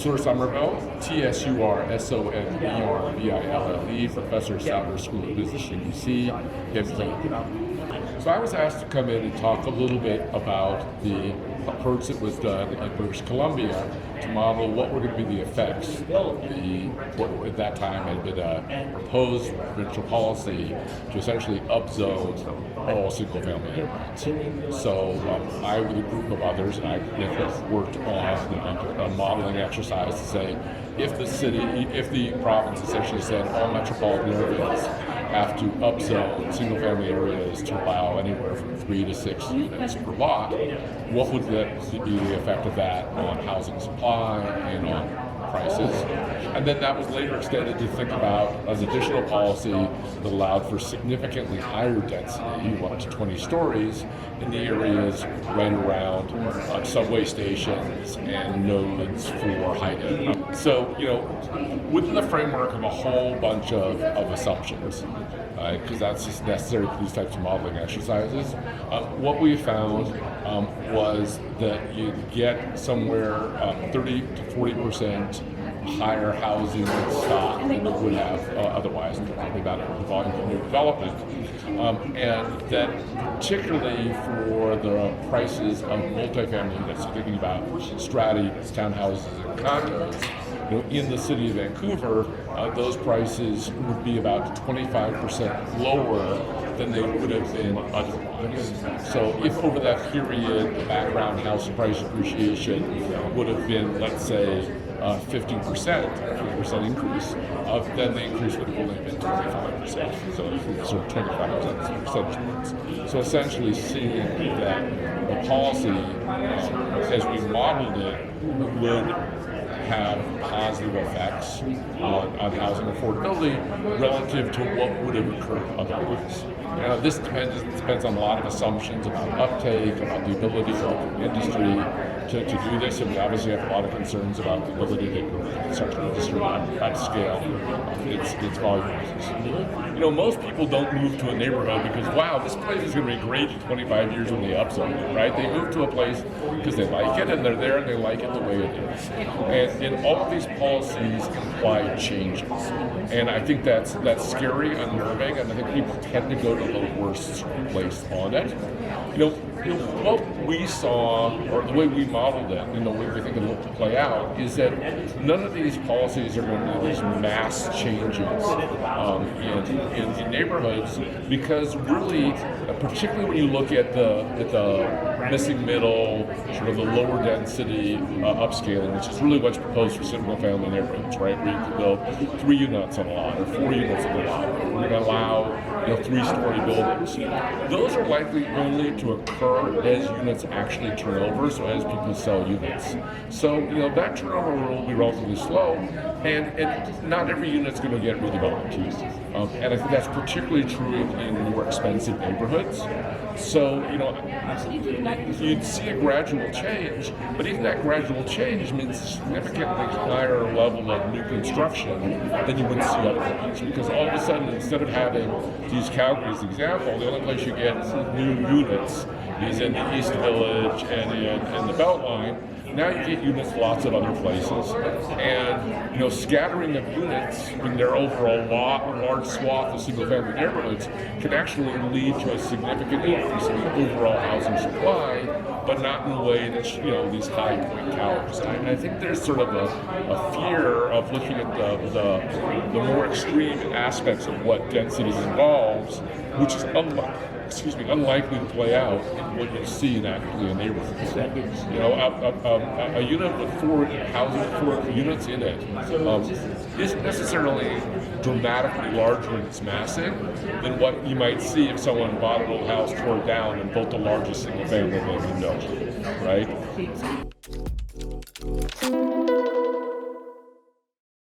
Tsur Sommerville, Tsursommerville, professor of Sauder School of Business at UC. So I was asked to come in and talk a little bit about the approach that was done in British Columbia to model what were going to be the effects of what at that time had been a proposed provincial policy to essentially upzone all single-family neighborhoods. So I, with a group of others, and I worked on a modeling exercise to say, if the province essentially said all metropolitan areas have to upzone single-family areas to allow anywhere from 3 to 6 units per lot, what would be the effect of that on housing supply and on prices? And then that was later extended to think about as additional policy that allowed for significantly higher density, up to 20 stories, in the areas right around subway stations and nodes for high-end. So, within the framework of a whole bunch of assumptions, because that's just necessary for these types of modeling exercises, what we found was that you get somewhere 30 to 40% higher housing stock than you would have otherwise, talking about the volume of new development. And that particularly for the prices of multifamily units, so thinking about strata units, townhouses, and condos, in the city of Vancouver, those prices would be about 25% lower than they would have been otherwise. So if over that period the background house price appreciation would have been, let's say, 50% increase, then the increase would have only been 25%. So sort of 25% percentage points. So essentially seeing that the policy, as we modeled it, would have positive effects on housing affordability relative to what would have occurred otherwise. Now, this depends on a lot of assumptions about uptake, about the ability of the industry to do this, and we obviously have a lot of concerns about the ability to grow the construction industry at scale. Its volume. Most people don't move to a neighborhood because, wow, this place is going to be great in 25 years when they upzone it, right? They move to a place because they like it, and they're there, and they like it the way it is. And all of these policies imply changes, and I think that's scary, unnerving, and I think people tend to go to the worst place on it. What we saw, or the way we modeled it, and the way we think it'll play out, is that none of these policies are going to be these mass changes in neighborhoods, because really, particularly when you look at the missing middle, sort of the lower density upscaling, which is really what's proposed for single-family neighborhoods, right? Where you can build 3 units on a lot, or 4 units on a lot. We're going to allow 3-story buildings. Those are likely only to occur as units actually turn over, so as people sell units. So, that turnover will be relatively slow, and not every unit's going to get redeveloped. And I think that's particularly true in more expensive neighborhoods. So, you'd see a gradual change, but even that gradual change means a significantly higher level of new construction than you would see otherwise. Because all of a sudden, instead of having, to use Calgary as an example, the only place you get new units is in the East Village and in the Beltline. Now you get units lots of other places, and scattering of units in their overall large swath of single-family neighborhoods can actually lead to a significant increase in the overall housing supply, but not in a way that these high point towers. And I think there's sort of a fear of looking at the more extreme aspects of what density involves, which is unlikely to play out in what you see naturally in neighborhoods. A unit with 4 units in it isn't necessarily dramatically larger in its massing than what you might see if someone bought an old house, tore it down, and built the largest single family building, right?